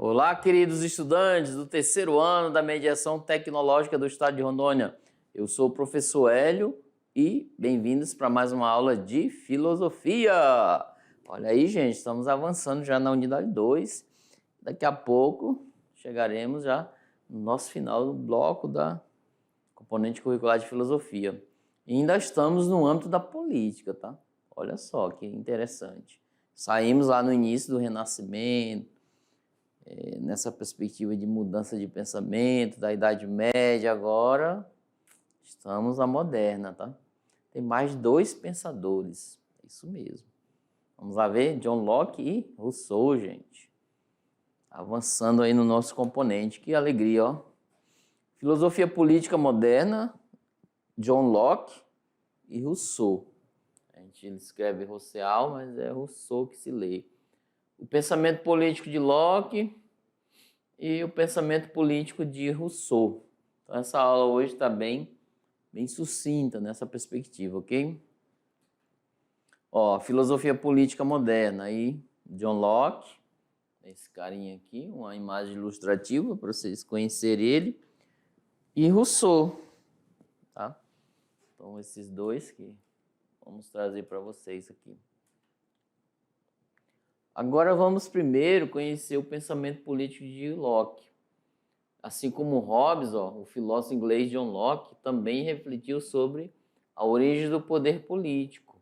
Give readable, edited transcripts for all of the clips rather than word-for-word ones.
Olá, queridos estudantes do terceiro ano da Mediação Tecnológica do Estado de Rondônia. Eu sou o professor Hélio e bem-vindos para mais uma aula de filosofia. Olha aí, gente, estamos avançando já na unidade 2. Daqui a pouco chegaremos já no nosso final do bloco da componente curricular de filosofia. E ainda estamos no âmbito da política, tá? Olha só que interessante. Saímos lá no início do Renascimento, nessa perspectiva de mudança de pensamento, da Idade Média, agora estamos na moderna, tá? Tem mais dois pensadores, é isso mesmo. Vamos lá ver, John Locke e Rousseau, gente. Avançando aí no nosso componente, que alegria, ó. Filosofia política moderna, John Locke e Rousseau. A gente escreve Rousseau, mas é Rousseau que se lê. O pensamento político de Locke e o pensamento político de Rousseau. Então, essa aula hoje está bem sucinta nessa perspectiva, ok? Ó, filosofia política moderna, aí John Locke, esse carinha aqui, uma imagem ilustrativa para vocês conhecerem ele, e Rousseau, tá? Então, esses dois que vamos trazer para vocês aqui. Agora vamos primeiro conhecer o pensamento político de Locke. Assim como Hobbes, o filósofo inglês John Locke também refletiu sobre a origem do poder político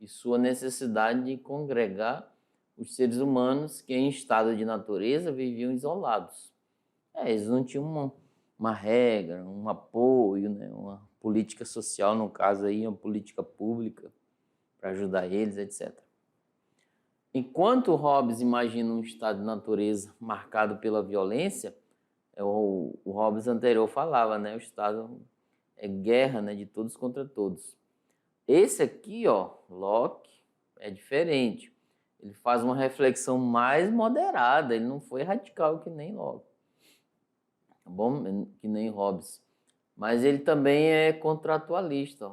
e sua necessidade de congregar os seres humanos que em estado de natureza viviam isolados. Eles não tinham uma regra, um apoio, né? Uma política social, no caso aí, uma política pública para ajudar eles, etc. Enquanto Hobbes imagina um estado de natureza marcado pela violência, o Hobbes anterior falava, né? O estado é guerra, né? De todos contra todos. Esse aqui, Locke, é diferente. Ele faz uma reflexão mais moderada, ele não foi radical que nem Locke, tá bom? Que nem Hobbes. Mas ele também é contratualista,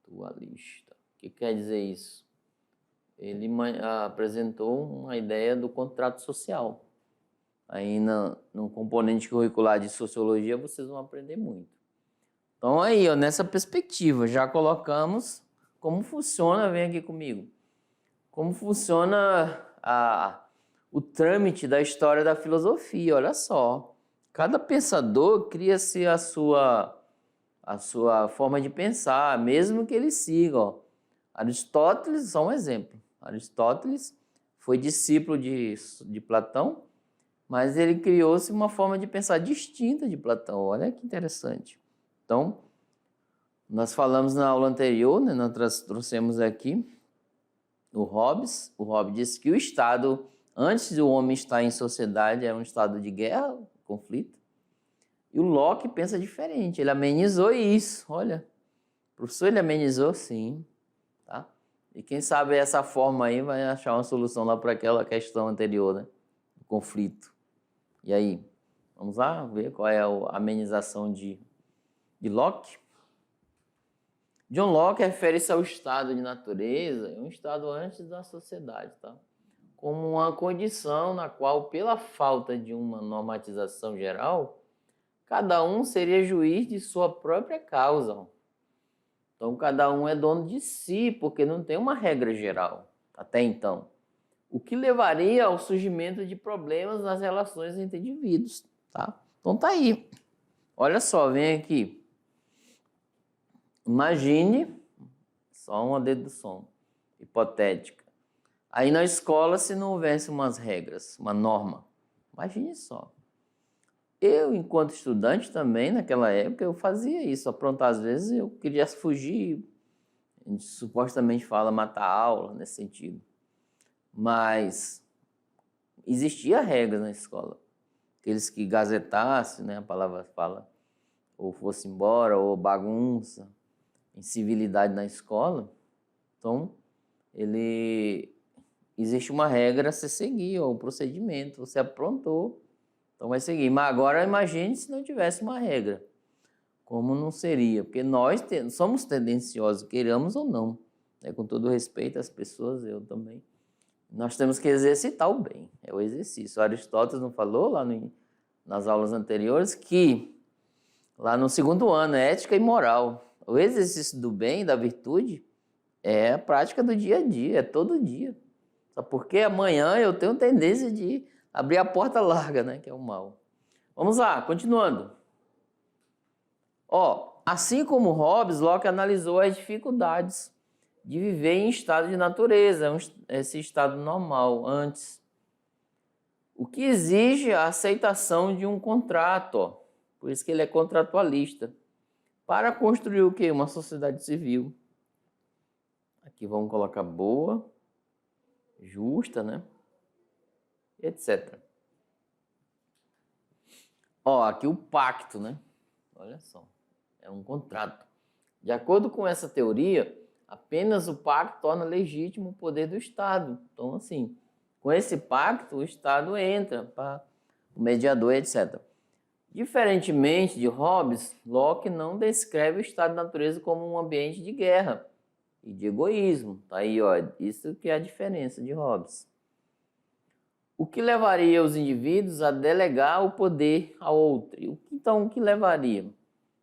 Atualista. O que quer dizer isso? Ele apresentou uma ideia do contrato social. Aí no componente curricular de sociologia vocês vão aprender muito. Então aí, nessa perspectiva, já colocamos como funciona, vem aqui comigo, como funciona o trâmite da história da filosofia, olha só. Cada pensador cria-se a sua forma de pensar, mesmo que ele siga, Aristóteles, só um exemplo. Aristóteles foi discípulo de Platão, mas ele criou-se uma forma de pensar distinta de Platão. Olha que interessante. Então, nós falamos na aula anterior, né, nós trouxemos aqui o Hobbes. O Hobbes disse que o Estado, antes do homem estar em sociedade, é um estado de guerra, conflito. E o Locke pensa diferente, ele amenizou isso. Olha, o professor, ele amenizou sim. Tá? E quem sabe essa forma aí vai achar uma solução lá para aquela questão anterior, né? O conflito. E aí, vamos lá ver qual é a amenização de Locke? John Locke refere-se ao estado de natureza, um estado antes da sociedade, tá? Como uma condição na qual, pela falta de uma normatização geral, cada um seria juiz de sua própria causa. Então, cada um é dono de si, porque não tem uma regra geral, até então. O que levaria ao surgimento de problemas nas relações entre indivíduos, tá? Então, tá aí. Olha só, vem aqui. Imagine, só uma dedução hipotética. Aí na escola, se não houvesse umas regras, uma norma, imagine só. Eu, enquanto estudante também, naquela época, eu fazia isso. Aprontar, às vezes, eu queria fugir. A gente supostamente fala matar a aula nesse sentido. Mas existia regra na escola. Aqueles que gazetassem, né, a palavra fala, ou fosse embora, ou bagunça, incivilidade na escola. Então, existe uma regra a se seguir, ou um procedimento. Você aprontou, então vai seguir. Mas agora imagine se não tivesse uma regra. Como não seria? Porque nós somos tendenciosos, queiramos ou não. Com todo respeito às pessoas, eu também. Nós temos que exercitar o bem, é o exercício. Aristóteles não falou lá nas aulas anteriores que lá no segundo ano é ética e moral. O exercício do bem, da virtude, é a prática do dia a dia, é todo dia. Só porque amanhã eu tenho tendência de abrir a porta larga, né, que é o mal. Vamos lá, continuando. Assim como Hobbes, Locke analisou as dificuldades de viver em estado de natureza, esse estado normal, antes. O que exige a aceitação de um contrato, por isso que ele é contratualista, para construir o quê? Uma sociedade civil. Aqui vamos colocar boa, justa, né? Etc. Aqui o pacto, né? Olha só, é um contrato. De acordo com essa teoria, apenas o pacto torna legítimo o poder do Estado. Então, assim, com esse pacto, o Estado entra para o mediador, etc. Diferentemente de Hobbes, Locke não descreve o estado de natureza como um ambiente de guerra e de egoísmo. Tá aí, isso que é a diferença de Hobbes. O que levaria os indivíduos a delegar o poder a outro? Então, o que levaria?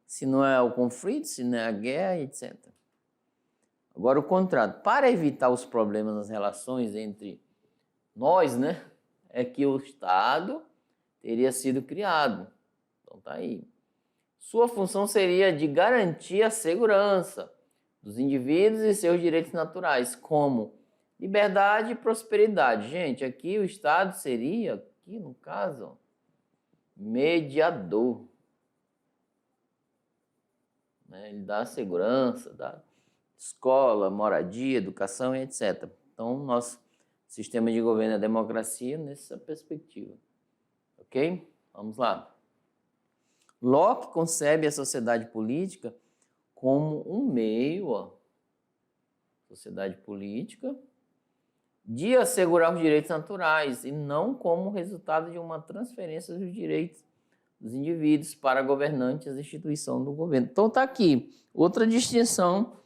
Se não é o conflito, se não é a guerra, etc. Agora, o contrato. Para evitar os problemas nas relações entre nós, né, é que o Estado teria sido criado. Então, tá aí. Sua função seria de garantir a segurança dos indivíduos e seus direitos naturais, como liberdade e prosperidade. Gente, aqui o Estado seria, aqui no caso, mediador. Ele dá segurança, dá escola, moradia, educação e etc. Então, nosso sistema de governo é democracia nessa perspectiva. Ok? Vamos lá. Locke concebe a sociedade política como um meio, sociedade política, de assegurar os direitos naturais e não como resultado de uma transferência dos direitos dos indivíduos para governantes e instituição do governo. Então está aqui outra distinção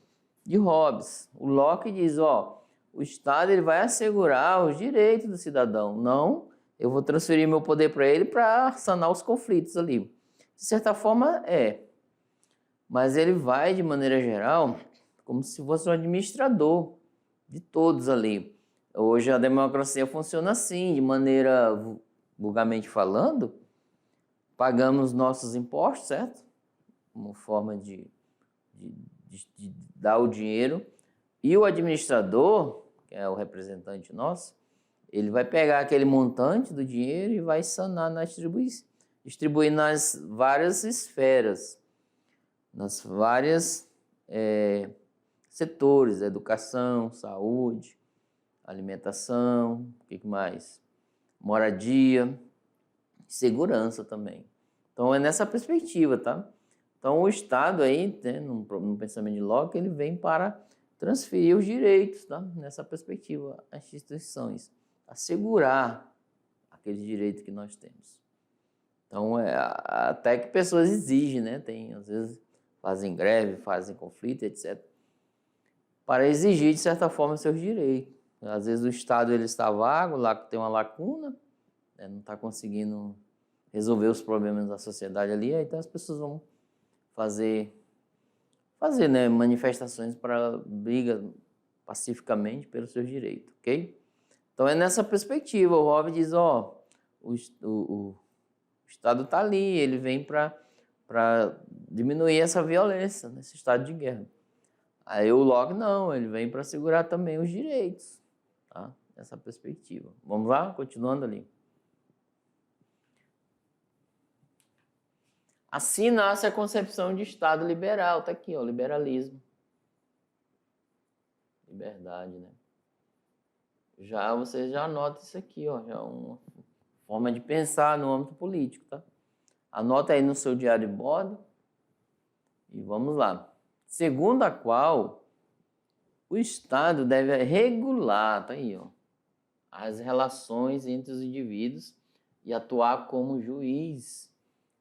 de Hobbes. O Locke diz, o Estado ele vai assegurar os direitos do cidadão, não eu vou transferir meu poder para ele para sanar os conflitos ali. De certa forma, mas ele vai, de maneira geral, como se fosse um administrador de todos ali. Hoje a democracia funciona assim, de maneira, vulgarmente falando, pagamos nossos impostos, certo? Como forma de dar o dinheiro. E o administrador, que é o representante nosso, ele vai pegar aquele montante do dinheiro e vai sanar distribuir nas várias esferas, nas várias setores, educação, saúde, alimentação, o que mais? Moradia, segurança também. Então é nessa perspectiva, tá? Então o Estado aí, né, no pensamento de Locke, ele vem para transferir os direitos, tá? Nessa perspectiva, as instituições, assegurar aqueles direitos que nós temos. Então até que pessoas exigem, né? Às vezes fazem greve, fazem conflito, etc. Para exigir, de certa forma, seus direitos. Às vezes o Estado ele está vago, lá tem uma lacuna, não está conseguindo resolver os problemas da sociedade ali, então as pessoas vão fazer né, manifestações para briga pacificamente pelos seus direitos, ok? Então é nessa perspectiva, o Hobbes diz, o Estado está ali, ele vem para diminuir essa violência nesse estado de guerra. Aí o Locke não, ele vem para segurar também os direitos, tá? Nessa perspectiva. Vamos lá? Continuando ali. Assim nasce a concepção de Estado liberal. Está aqui, liberalismo. Liberdade, né? Você já anota isso aqui, já é uma forma de pensar no âmbito político, tá? Anota aí no seu diário de bordo e vamos lá. Segundo a qual o Estado deve regular, tá aí, as relações entre os indivíduos e atuar como juiz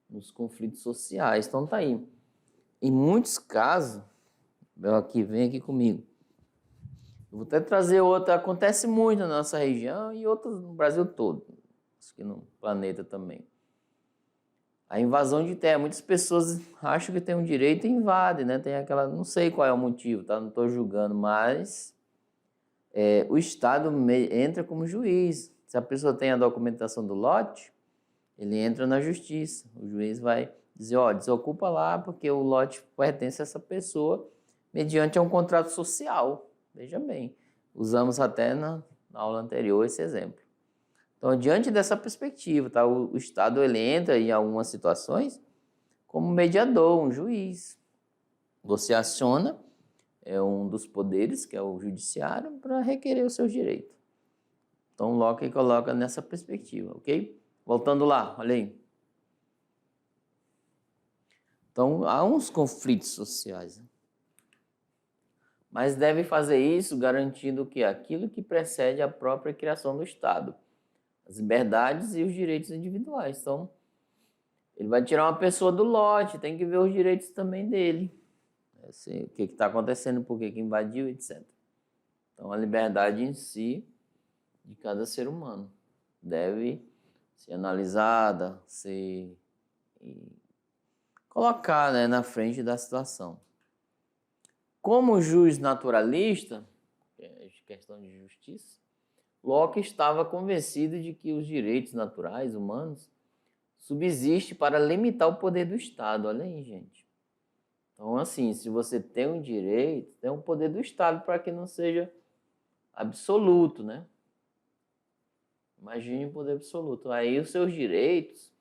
nos conflitos sociais. Então tá aí. Em muitos casos, vem aqui comigo. Eu vou até trazer outra, acontece muito na nossa região e outras no Brasil todo, acho que no planeta também. A invasão de terra, muitas pessoas acham que tem um direito e invadem, né? Tem aquela, não sei qual é o motivo, tá? Não estou julgando, mas o Estado entra como juiz. Se a pessoa tem a documentação do lote, ele entra na justiça. O juiz vai dizer, ó, desocupa lá porque o lote pertence a essa pessoa mediante um contrato social. Veja bem, usamos até na aula anterior esse exemplo. Então, diante dessa perspectiva, tá? O Estado ele entra em algumas situações como mediador, um juiz. Você aciona um dos poderes, que é o judiciário, para requerer os seus direitos. Então, Locke coloca nessa perspectiva, ok? Voltando lá, olha aí. Então, há uns conflitos sociais, né? Mas deve fazer isso garantindo que aquilo que precede a própria criação do Estado, as liberdades e os direitos individuais. Então, ele vai tirar uma pessoa do lote, tem que ver os direitos também dele. Assim, o que está acontecendo, por que invadiu, etc. Então, a liberdade em si de cada ser humano deve ser analisada, ser colocada, né, na frente da situação. Como juiz naturalista, questão de justiça, Locke estava convencido de que os direitos naturais humanos subsistem para limitar o poder do Estado. Olha aí, gente. Então, assim, se você tem um direito, tem um poder do Estado para que não seja absoluto, né? Imagine o poder absoluto. Aí os seus direitos,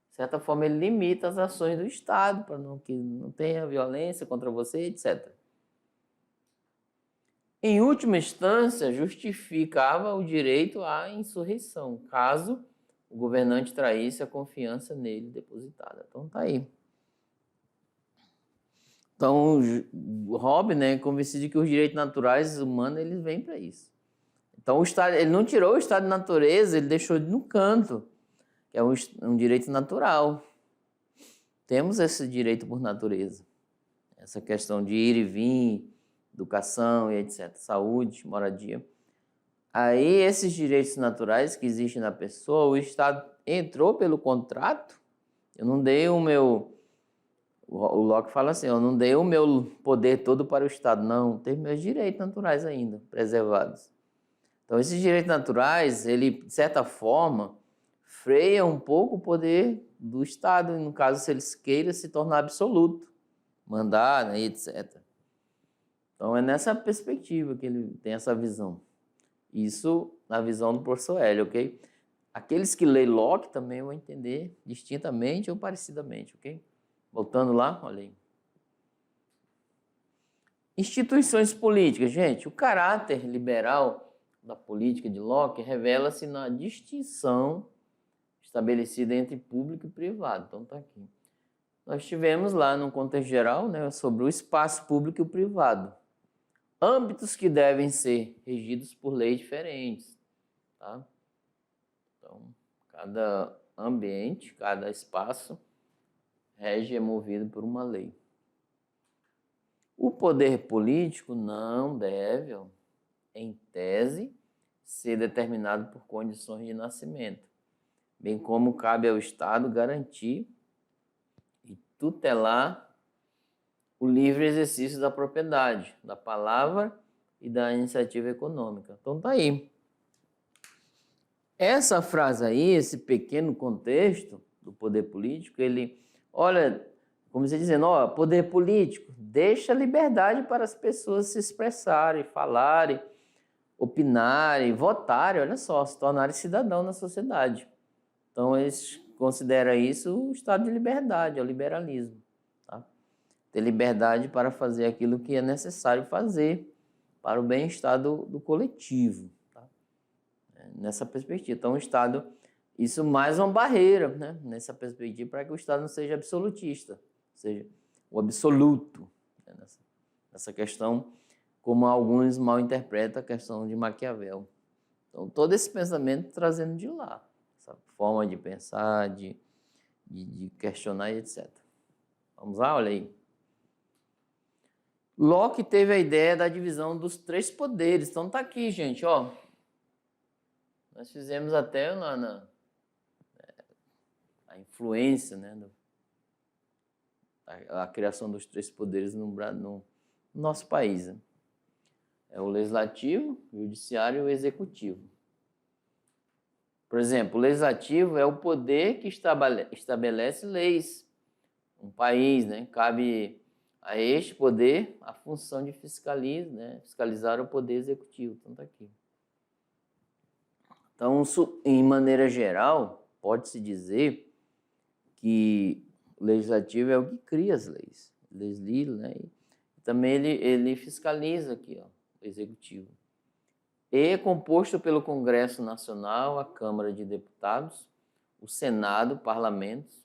de certa forma, ele limita as ações do Estado para que não tenha violência contra você, etc. Em última instância, justificava o direito à insurreição, caso o governante traísse a confiança nele depositada. Então, tá aí. Então, o Hobbes, né, convencido de que os direitos naturais humanos, eles vêm para isso. Então, o Estado, ele não tirou o estado de natureza, ele deixou ele no canto, que é um direito natural. Temos esse direito por natureza. Essa questão de ir e vir, educação e etc. Saúde, moradia. Aí, esses direitos naturais que existem na pessoa, o Estado entrou pelo contrato. Eu não dei o meu... O Locke fala assim, eu não dei o meu poder todo para o Estado. Não, tem meus direitos naturais ainda, preservados. Então, esses direitos naturais, ele, de certa forma, freia um pouco o poder do Estado, no caso, se eles queiram se tornar absoluto, mandar, né, etc. Então, é nessa perspectiva que ele tem essa visão. Isso na visão do professor Hélio, ok? Aqueles que leem Locke também vão entender distintamente ou parecidamente, ok? Voltando lá, olha aí. Instituições políticas. Gente, o caráter liberal da política de Locke revela-se na distinção estabelecida entre público e privado. Então, está aqui. Nós tivemos lá, no contexto geral, né, sobre o espaço público e o privado. Âmbitos que devem ser regidos por leis diferentes. Tá? Então, cada ambiente, cada espaço é movido por uma lei. O poder político não deve, em tese, ser determinado por condições de nascimento, bem como cabe ao Estado garantir e tutelar o livre exercício da propriedade, da palavra e da iniciativa econômica. Então tá aí. Essa frase aí, esse pequeno contexto do poder político, ele, olha, como você dizendo, ó, poder político, deixa liberdade para as pessoas se expressarem, falarem, opinarem, votarem, olha só, se tornarem cidadão na sociedade. Então, eles consideram isso o estado de liberdade, é o liberalismo. Tá? Ter liberdade para fazer aquilo que é necessário fazer para o bem-estar do coletivo. Tá? Nessa perspectiva. Então, o Estado, isso mais uma barreira, né? Nessa perspectiva, para que o Estado não seja absolutista, ou seja, o absoluto. Né? Nessa questão, como alguns mal interpretam a questão de Maquiavel. Então, todo esse pensamento trazendo de lá, essa forma de pensar, de questionar e etc. Vamos lá, olha aí. Locke teve a ideia da divisão dos três poderes. Então tá aqui, gente, ó. Nós fizemos até a influência, né, a criação dos três poderes no nosso país. Né? É o legislativo, o judiciário e o executivo. Por exemplo, o legislativo é o poder que estabelece leis. Um país, né? Cabe a este poder a função de fiscalizar o poder executivo. Então está aqui. Então, em maneira geral, pode-se dizer que o legislativo é o que cria as leis. Legisla, né? E também ele fiscaliza aqui, ó, o executivo. E é composto pelo Congresso Nacional, a Câmara de Deputados, o Senado, parlamentos,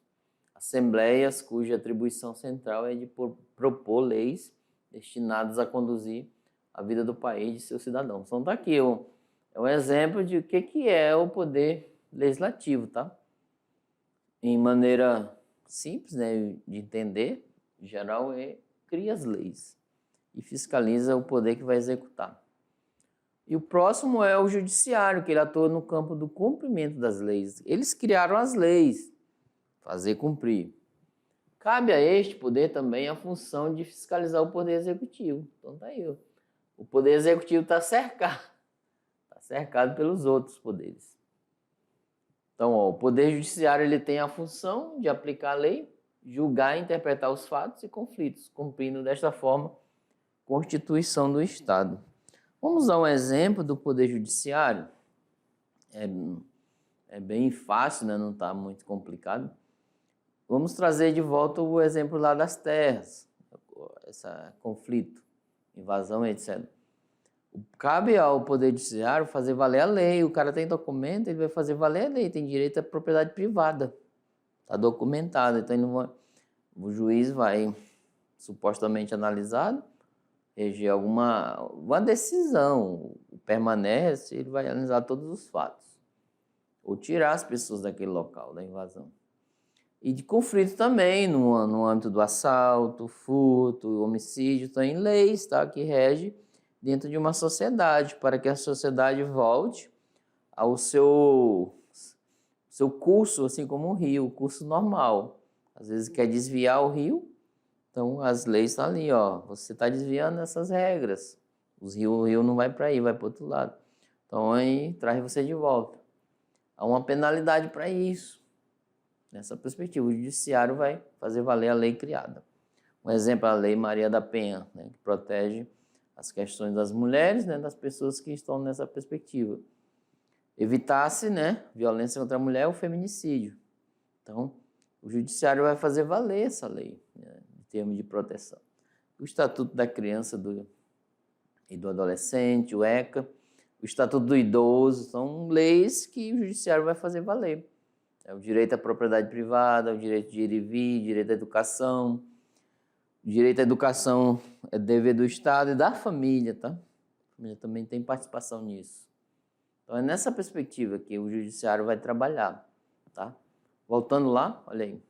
assembleias cuja atribuição central é de propor leis destinadas a conduzir a vida do país e de seus cidadãos. Então está aqui é um exemplo de o que é o poder legislativo, tá? Em maneira simples, né, de entender, em geral, cria as leis e fiscaliza o poder que vai executar. E o próximo é o judiciário, que ele atua no campo do cumprimento das leis. Eles criaram as leis, fazer cumprir. Cabe a este poder também a função de fiscalizar o poder executivo. Então tá aí, o poder executivo está cercado pelos outros poderes. Então, ó, o poder judiciário ele tem a função de aplicar a lei, julgar e interpretar os fatos e conflitos, cumprindo desta forma a Constituição do Estado. Vamos dar um exemplo do poder judiciário. É bem fácil, né? Não está muito complicado. Vamos trazer de volta o exemplo lá das terras, esse conflito, invasão, etc. Cabe ao Poder Judiciário fazer valer a lei. O cara tem documento, ele vai fazer valer a lei, tem direito à propriedade privada. Está documentado, então o juiz vai supostamente analisado, reger uma decisão, permanece, ele vai analisar todos os fatos, ou tirar as pessoas daquele local da invasão. E de conflito também, no âmbito do assalto, furto, homicídio, tem leis, tá, que rege dentro de uma sociedade, para que a sociedade volte ao seu curso, assim como o rio, o curso normal. Às vezes quer desviar o rio, então as leis estão ali, ó, você está desviando essas regras, o rio não vai para aí, vai para o outro lado. Então aí traz você de volta. Há uma penalidade para isso. Nessa perspectiva, o judiciário vai fazer valer a lei criada. Um exemplo é a Lei Maria da Penha, né, que protege as questões das mulheres, né, das pessoas que estão nessa perspectiva. Evitasse, né, violência contra a mulher ou feminicídio. Então, o judiciário vai fazer valer essa lei, né, em termos de proteção. O Estatuto da Criança e do Adolescente, o ECA, o Estatuto do Idoso, são leis que o judiciário vai fazer valer. É o direito à propriedade privada, o direito de ir e vir, direito à educação. O direito à educação é dever do Estado e da família, tá? A família também tem participação nisso. Então é nessa perspectiva que o judiciário vai trabalhar, tá? Voltando lá, olha aí.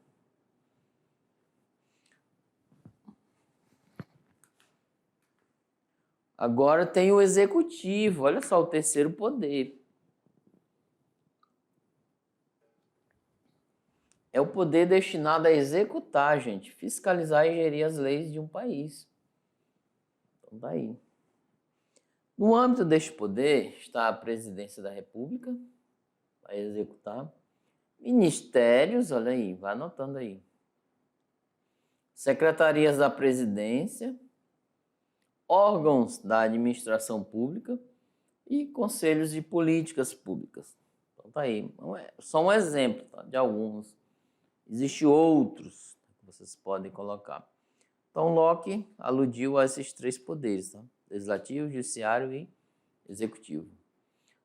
Agora tem o executivo, olha só, o terceiro poder. É o poder destinado a executar, gente, fiscalizar e gerir as leis de um país. Então, tá aí. No âmbito deste poder está a Presidência da República, vai executar. Ministérios, olha aí, vai anotando aí. Secretarias da Presidência, órgãos da administração pública e conselhos de políticas públicas. Então, tá aí. Só um exemplo, tá, de alguns. Existem outros que vocês podem colocar. Então, Locke aludiu a esses três poderes, tá? Legislativo, judiciário e executivo.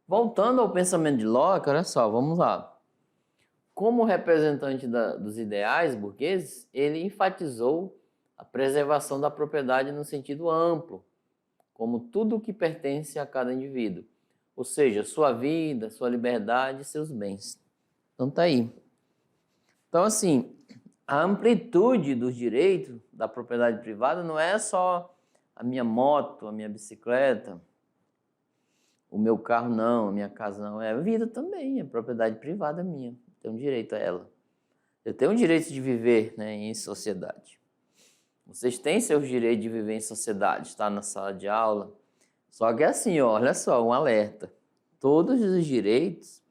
Voltando ao pensamento de Locke, olha só, vamos lá. Como representante dos ideais burgueses, ele enfatizou a preservação da propriedade no sentido amplo, como tudo o que pertence a cada indivíduo, ou seja, sua vida, sua liberdade e seus bens. Então, tá aí. Então, assim, a amplitude dos direitos da propriedade privada não é só a minha moto, a minha bicicleta, o meu carro não, a minha casa não. É a vida também, é propriedade privada minha. Tenho direito a ela. Eu tenho o direito de viver, né, em sociedade. Vocês têm seus direitos de viver em sociedade, estar na sala de aula. Só que é assim, ó, olha só, um alerta. Todos os direitos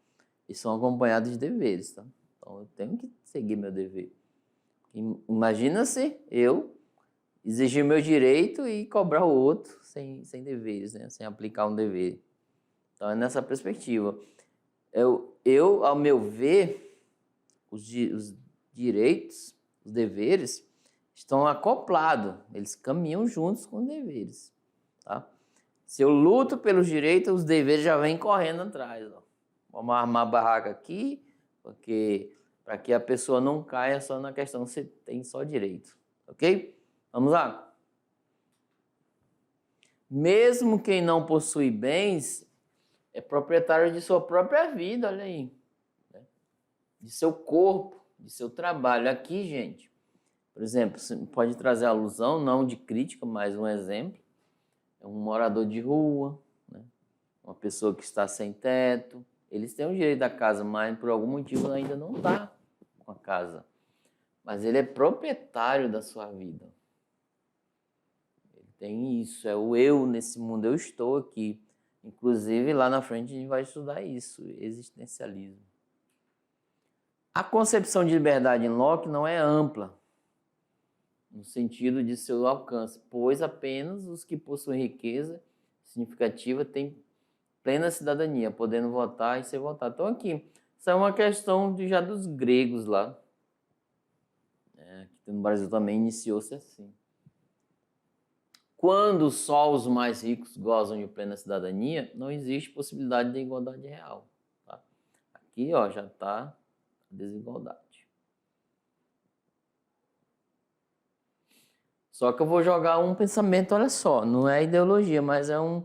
são acompanhados de deveres, tá? Então eu tenho que seguir meu dever. Imagina se eu exigir meu direito e cobrar o outro sem deveres, né? Sem aplicar um dever. Então é nessa perspectiva. Ao meu ver, os direitos, os deveres, estão acoplados. Eles caminham juntos com os deveres. Tá? Se eu luto pelos direitos, os deveres já vêm correndo atrás. Ó. Vamos armar a barraca aqui, porque para que a pessoa não caia só na questão que você tem só direito. Ok? Vamos lá. Mesmo quem não possui bens é proprietário de sua própria vida, olha aí. Né? De seu corpo, de seu trabalho. Aqui, gente, por exemplo, você pode trazer alusão, não de crítica, mas um exemplo. É um morador de rua, né? Uma pessoa que está sem teto. Eles têm o direito da casa, mas por algum motivo ainda não está com a casa. Mas ele é proprietário da sua vida. Ele tem isso, é o eu nesse mundo, eu estou aqui. Inclusive, lá na frente a gente vai estudar isso, existencialismo. A concepção de liberdade em Locke não é ampla, no sentido de seu alcance, pois apenas os que possuem riqueza significativa têm plena cidadania, podendo votar e ser votado. Então aqui, isso é uma questão já dos gregos lá, que no Brasil também iniciou-se assim. Quando só os mais ricos gozam de plena cidadania, não existe possibilidade de igualdade real. Tá? Aqui ó, já está a desigualdade. Só que eu vou jogar um pensamento, olha só, não é ideologia, mas é um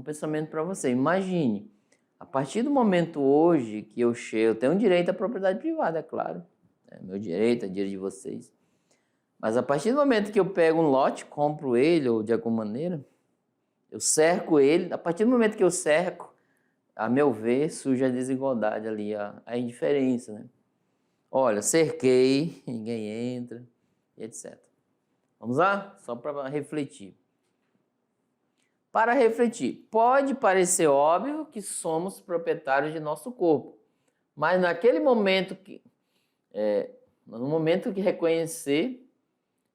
pensamento para você. Imagine, a partir do momento hoje que eu chego, eu tenho direito à propriedade privada, é claro. É meu direito, é direito de vocês. Mas a partir do momento que eu pego um lote, compro ele, ou de alguma maneira, eu cerco ele, a partir do momento que eu cerco, a meu ver, surge a desigualdade ali, a indiferença, né? Olha, cerquei, ninguém entra, etc. Vamos lá? Só para refletir. Para refletir, pode parecer óbvio que somos proprietários de nosso corpo, mas naquele momento no momento que reconhecer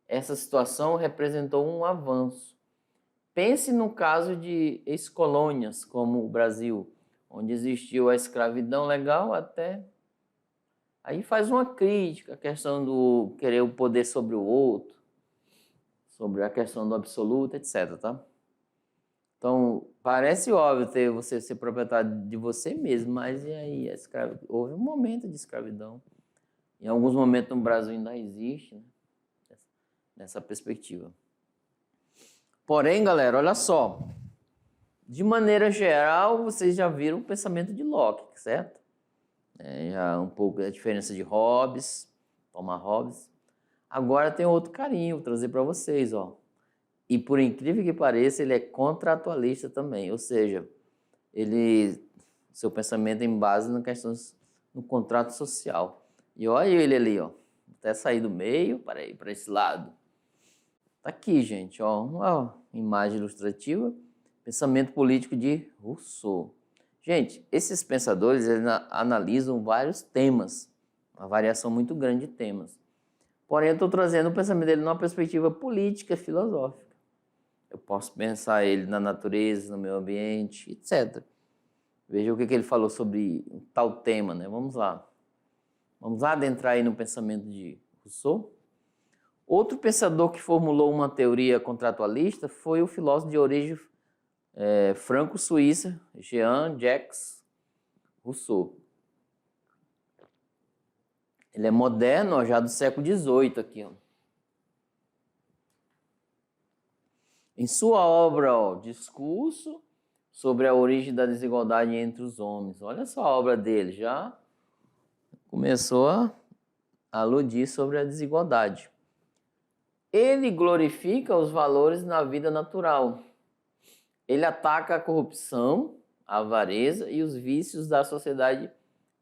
essa situação representou um avanço. Pense no caso de ex-colônias como o Brasil, onde existiu a escravidão legal até... Aí faz uma crítica, a questão do querer o poder sobre o outro, sobre a questão do absoluto, etc. Tá? Então, parece óbvio você ser proprietário de você mesmo, mas e aí? Houve um momento de escravidão. Em alguns momentos no Brasil ainda existe, né? Nessa perspectiva. Porém, galera, olha só. De maneira geral, vocês já viram o pensamento de Locke, certo? Já um pouco a diferença de Hobbes, Thomas Hobbes. Agora tem outro carinho, vou trazer para vocês, ó. E por incrível que pareça, ele é contratualista também, ou seja, seu pensamento é em base no contrato social. E olha ele ali, ó, até sair do meio para ir para esse lado. Tá aqui, gente, ó, uma imagem ilustrativa, pensamento político de Rousseau. Gente, esses pensadores eles analisam vários temas, uma variação muito grande de temas. Porém, eu estou trazendo o pensamento dele numa perspectiva política, filosófica. Eu posso pensar ele na natureza, no meio ambiente, etc. Veja o que ele falou sobre tal tema, né? Vamos lá. Vamos adentrar aí no pensamento de Rousseau. Outro pensador que formulou uma teoria contratualista foi o filósofo de origem franco-suíça, Jean-Jacques Rousseau. Ele é moderno, ó, já do século XVIII aqui, ó. Em sua obra, ó, Discurso sobre a origem da desigualdade entre os homens. Olha só a obra dele, já começou a aludir sobre a desigualdade. Ele glorifica os valores na vida natural. Ele ataca a corrupção, a avareza e os vícios da sociedade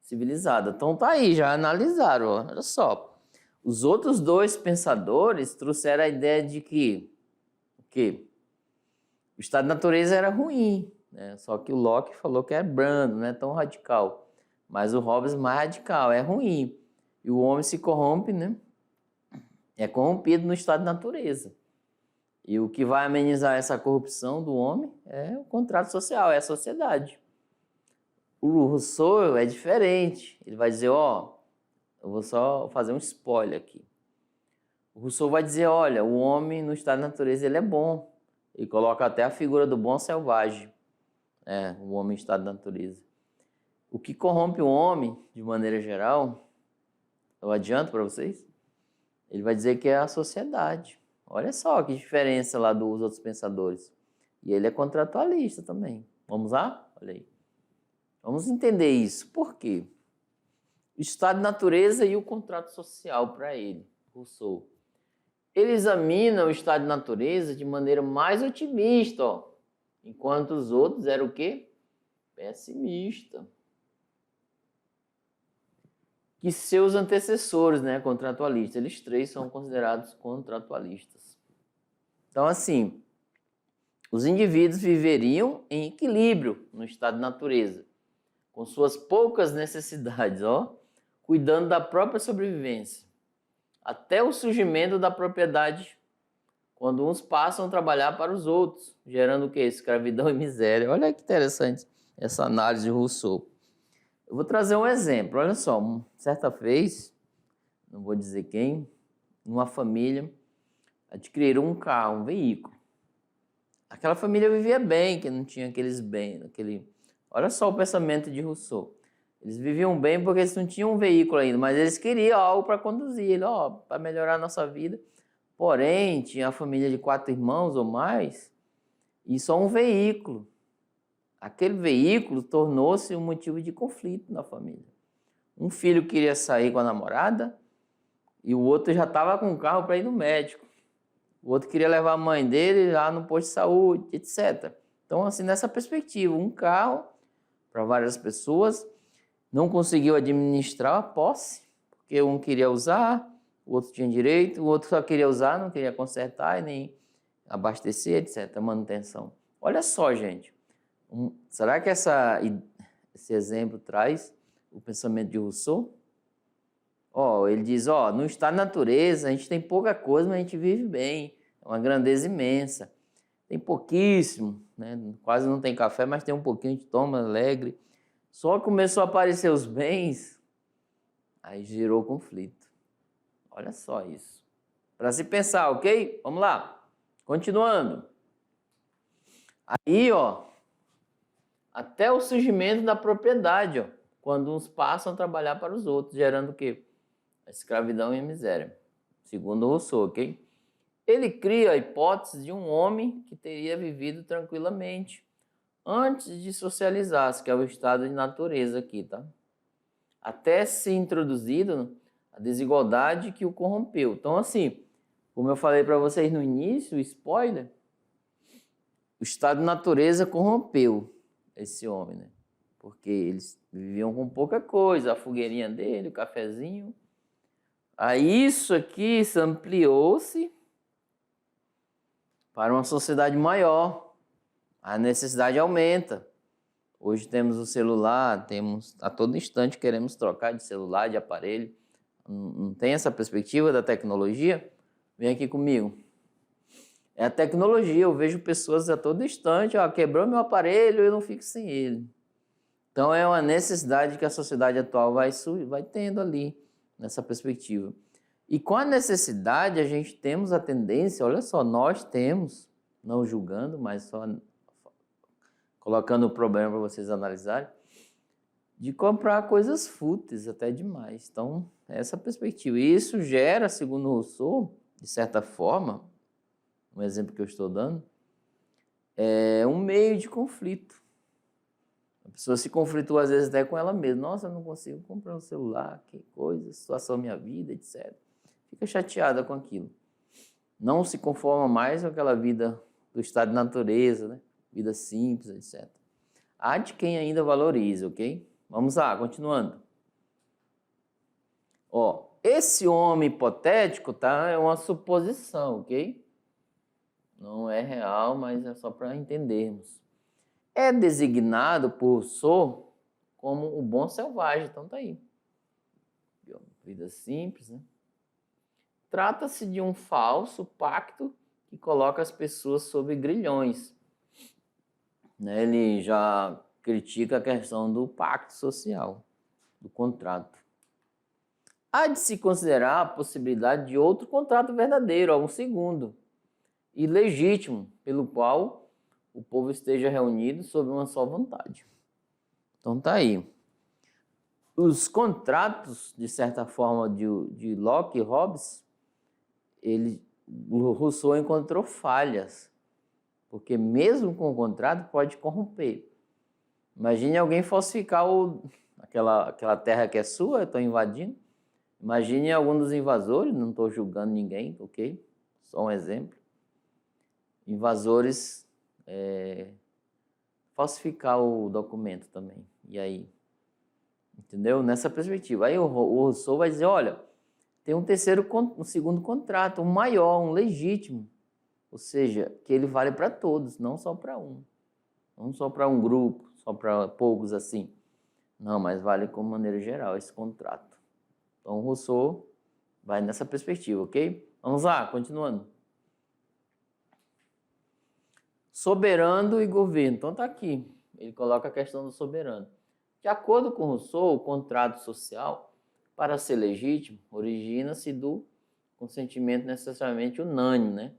civilizada. Então tá aí, já analisaram, ó. Olha só. Os outros dois pensadores trouxeram a ideia de que o estado de natureza era ruim, né? Só que o Locke falou que é brando, não é tão radical. Mas o Hobbes mais radical, é ruim. E o homem se corrompe, né? É corrompido no estado de natureza. E o que vai amenizar essa corrupção do homem é o contrato social, é a sociedade. O Rousseau é diferente. Ele vai dizer, ó, eu vou só fazer um spoiler aqui. O Rousseau vai dizer, olha, o homem no estado de natureza ele é bom. Ele coloca até a figura do bom selvagem. O homem em estado de natureza. O que corrompe o homem, de maneira geral, eu adianto para vocês, ele vai dizer que é a sociedade. Olha só que diferença lá dos outros pensadores. E ele é contratualista também. Vamos lá? Olha aí. Vamos entender isso. Por quê? O estado de natureza e o contrato social para ele, Rousseau. Ele examina o estado de natureza de maneira mais otimista, ó, enquanto os outros eram o quê? Pessimista. Que seus antecessores, né, contratualistas, eles três são considerados contratualistas. Então, assim, os indivíduos viveriam em equilíbrio no estado de natureza, com suas poucas necessidades, ó, cuidando da própria sobrevivência, até o surgimento da propriedade, quando uns passam a trabalhar para os outros, gerando o quê? Escravidão e miséria. Olha que interessante essa análise de Rousseau. Eu vou trazer um exemplo. Olha só, certa vez, não vou dizer quem, uma família adquiriram um carro, um veículo. Aquela família vivia bem, que não tinha aqueles bens, Olha só o pensamento de Rousseau. Eles viviam bem porque eles não tinham um veículo ainda, mas eles queriam algo para conduzir, para melhorar a nossa vida. Porém, tinha a família de 4 irmãos ou mais e só um veículo. Aquele veículo tornou-se um motivo de conflito na família. Um filho queria sair com a namorada e o outro já estava com o carro para ir no médico. O outro queria levar a mãe dele lá no posto de saúde, etc. Então, assim, nessa perspectiva, um carro para várias pessoas não conseguiu administrar a posse, porque um queria usar, o outro tinha direito, o outro só queria usar, não queria consertar e nem abastecer, etc. Manutenção. Olha só, gente. Será que esse exemplo traz o pensamento de Rousseau? Ele diz, no estado de natureza a gente tem pouca coisa, mas a gente vive bem. É uma grandeza imensa. Tem pouquíssimo, né? Quase não tem café, mas tem um pouquinho, a gente toma alegre. Só começou a aparecer os bens, aí gerou conflito. Olha só isso. Para se pensar, ok? Vamos lá. Continuando. Aí, até o surgimento da propriedade, quando uns passam a trabalhar para os outros, gerando o quê? A escravidão e a miséria. Segundo Rousseau, ok? Ele cria a hipótese de um homem que teria vivido tranquilamente antes de socializar-se, que é o estado de natureza aqui, tá? Até ser introduzido a desigualdade que o corrompeu. Então, assim, como eu falei para vocês no início, o spoiler, o estado de natureza corrompeu esse homem, né? Porque eles viviam com pouca coisa, a fogueirinha dele, o cafezinho. Aí isso aqui se ampliou-se para uma sociedade maior. A necessidade aumenta. Hoje temos o celular, a todo instante queremos trocar de celular, de aparelho. Não tem essa perspectiva da tecnologia? Vem aqui comigo. É a tecnologia, eu vejo pessoas a todo instante, quebrou meu aparelho, eu não fico sem ele. Então é uma necessidade que a sociedade atual vai tendo ali, nessa perspectiva. E com a necessidade, a gente temos a tendência, olha só, nós temos, não julgando, mas só colocando o problema para vocês analisarem, de comprar coisas fúteis, até demais. Então, essa perspectiva. E isso gera, segundo Rousseau, de certa forma, um exemplo que eu estou dando, é um meio de conflito. A pessoa se conflitua às vezes até com ela mesma. Nossa, eu não consigo comprar um celular, que coisa, situação da minha vida, etc. Fica chateada com aquilo. não se conforma mais com aquela vida do estado de natureza, né? Vida simples, etc. Há de quem ainda valoriza, ok? Vamos lá, continuando. Ó, esse homem hipotético, tá? É uma suposição, ok? Não é real, mas é só para entendermos. É designado por Rousseau como o bom selvagem, então tá aí. Vida simples, né? Trata-se de um falso pacto que coloca as pessoas sob grilhões. Né? Ele já critica a questão do pacto social, do contrato. Há de se considerar a possibilidade de outro contrato verdadeiro, algum segundo, e legítimo, pelo qual o povo esteja reunido sob uma só vontade. Então tá aí. Os contratos, de certa forma, de Locke e Hobbes, o Rousseau encontrou falhas, porque mesmo com o contrato pode corromper. Imagine alguém falsificar aquela terra que é sua, estou invadindo. Imagine algum dos invasores, não estou julgando ninguém, ok? Só um exemplo. Invasores falsificar o documento também. E aí? Entendeu? Nessa perspectiva. Aí o Rousseau vai dizer, olha, tem um segundo contrato, um maior, um legítimo. Ou seja, que ele vale para todos, não só para um. Não só para um grupo, só para poucos assim. Não, mas vale como maneira geral esse contrato. Então, o Rousseau vai nessa perspectiva, ok? Vamos lá, continuando. Soberano e governo. Então, está aqui. Ele coloca a questão do soberano. De acordo com Rousseau, o contrato social, para ser legítimo, origina-se do consentimento necessariamente unânime, né?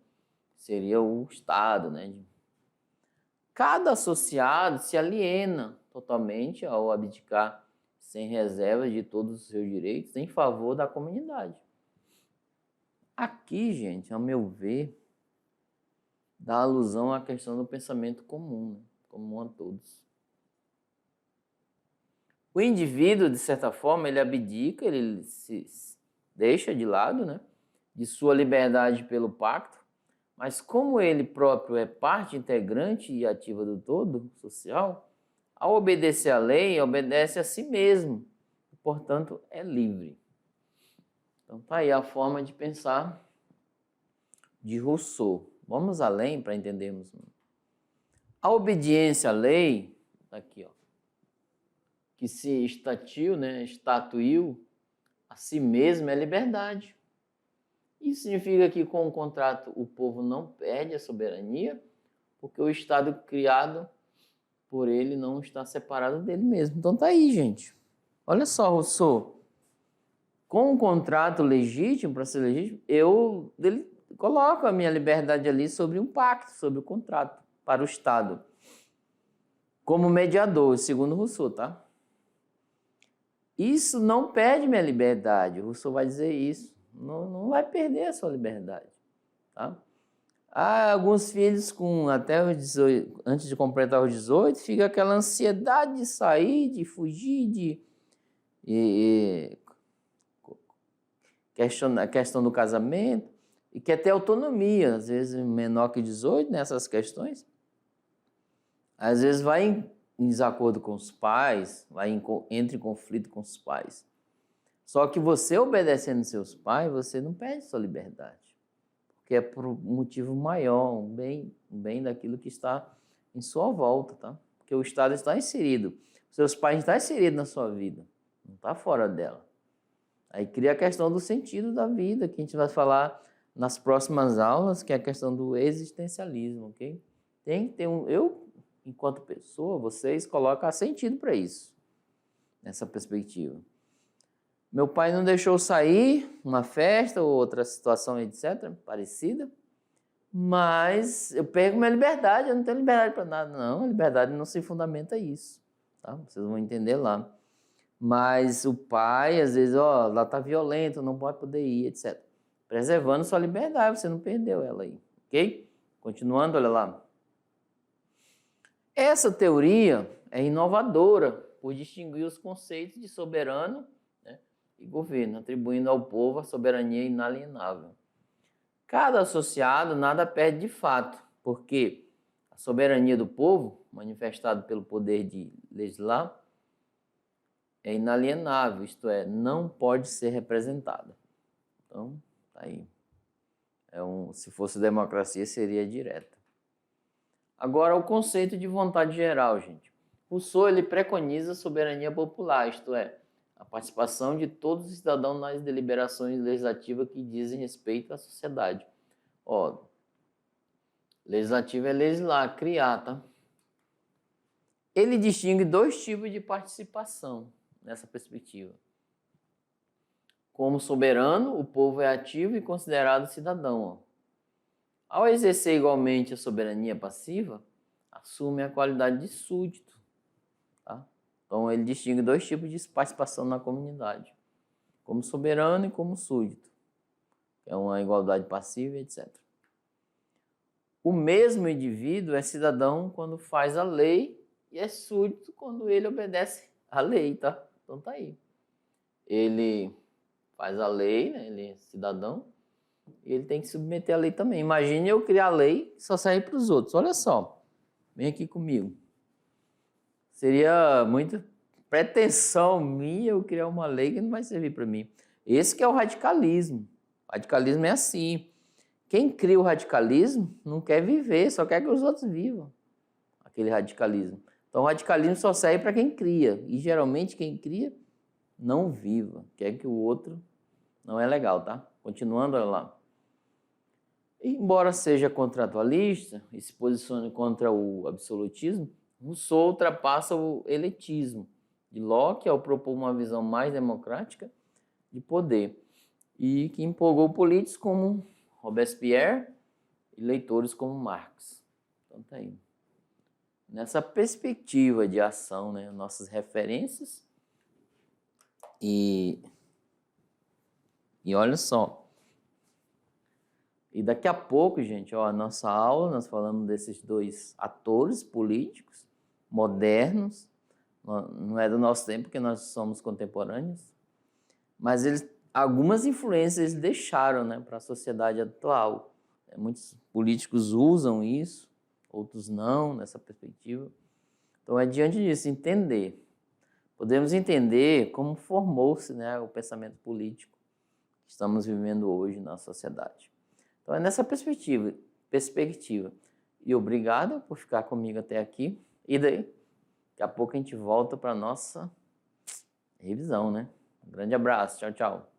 Seria o Estado, né? Cada associado se aliena totalmente ao abdicar sem reserva de todos os seus direitos em favor da comunidade. Aqui, gente, ao meu ver, dá alusão à questão do pensamento comum, né? Comum a todos. O indivíduo, de certa forma, ele abdica, ele se deixa de lado, né? De sua liberdade pelo pacto, mas como ele próprio é parte integrante e ativa do todo social, ao obedecer à lei, obedece a si mesmo, e, portanto, é livre. Então, tá aí a forma de pensar de Rousseau. Vamos além para entendermos. A obediência à lei, aqui, ó, que se estatuiu a si mesmo é liberdade. Isso significa que com o contrato o povo não perde a soberania, porque o Estado criado por ele não está separado dele mesmo. Então tá aí, gente. Olha só, Rousseau. Com um contrato legítimo, para ser legítimo, ele coloco a minha liberdade ali sobre um pacto, sobre o contrato, para o Estado. Como mediador, segundo Rousseau, tá? Isso não perde minha liberdade. Rousseau vai dizer isso. Não vai perder a sua liberdade, tá? Há alguns filhos com até os 18, antes de completar os 18, fica aquela ansiedade de sair, de fugir, a questão do casamento, e quer ter autonomia, às vezes menor que 18 nessas questões. Às vezes vai em desacordo com os pais, entra em conflito com os pais. Só que você obedecendo seus pais, você não perde sua liberdade. Porque é por um motivo maior, um bem daquilo que está em sua volta, tá? Porque o Estado está inserido. Seus pais estão inseridos na sua vida, não está fora dela. Aí cria a questão do sentido da vida, que a gente vai falar nas próximas aulas, que é a questão do existencialismo, ok? Tem que ter enquanto pessoa, vocês colocam sentido para isso, nessa perspectiva. Meu pai não deixou sair, uma festa ou outra situação, etc., parecida, mas eu perco minha liberdade, eu não tenho liberdade para nada, não, a liberdade não se fundamenta isso, tá? Vocês vão entender lá. Mas o pai, às vezes, lá está violento, não pode poder ir, etc. Preservando sua liberdade, você não perdeu ela aí, ok? Continuando, olha lá. Essa teoria é inovadora por distinguir os conceitos de soberano, né, e governo, atribuindo ao povo a soberania inalienável. Cada associado nada perde de fato, porque a soberania do povo, manifestada pelo poder de legislar, é inalienável, isto é, não pode ser representada. Então, tá aí. Se fosse democracia, seria direta. Agora, o conceito de vontade geral, gente. Rousseau, ele preconiza a soberania popular, isto é, a participação de todos os cidadãos nas deliberações legislativas que dizem respeito à sociedade. Ó, legislativo é legislar, criar, tá? Ele distingue dois tipos de participação nessa perspectiva. Como soberano, o povo é ativo e considerado cidadão. Ó. Ao exercer igualmente a soberania passiva, assume a qualidade de súdito. Tá? Então, ele distingue dois tipos de participação na comunidade. Como soberano e como súdito. É uma igualdade passiva, etc. O mesmo indivíduo é cidadão quando faz a lei e é súdito quando ele obedece à lei, tá? Então tá aí. Ele faz a lei, né? Ele é cidadão, e ele tem que submeter à lei também. Imagine eu criar a lei que só serve para os outros. Olha só, vem aqui comigo. Seria muita pretensão minha eu criar uma lei que não vai servir para mim. Esse que é o radicalismo. O radicalismo é assim. Quem cria o radicalismo não quer viver, só quer que os outros vivam. Aquele radicalismo. Então o radicalismo só serve para quem cria. E geralmente quem cria não viva. Quer que o outro... Não é legal, tá? Continuando, olha lá. Embora seja contratualista e se posicione contra o absolutismo, Rousseau ultrapassa o elitismo de Locke ao propor uma visão mais democrática de poder e que empolgou políticos como Robespierre e leitores como Marx. Então tá aí. Nessa perspectiva de ação, né, nossas referências e olha só. E daqui a pouco, gente, ó, a nossa aula, nós falamos desses dois atores políticos modernos, não é do nosso tempo, porque nós somos contemporâneos, mas algumas influências eles deixaram, né, para a sociedade atual. Muitos políticos usam isso, outros não, nessa perspectiva. Então, é diante disso, entender. Podemos entender como formou-se, né, o pensamento político que estamos vivendo hoje na sociedade. Então, é nessa perspectiva. E obrigado por ficar comigo até aqui. E daí, daqui a pouco a gente volta para a nossa revisão, né? Um grande abraço. Tchau, tchau.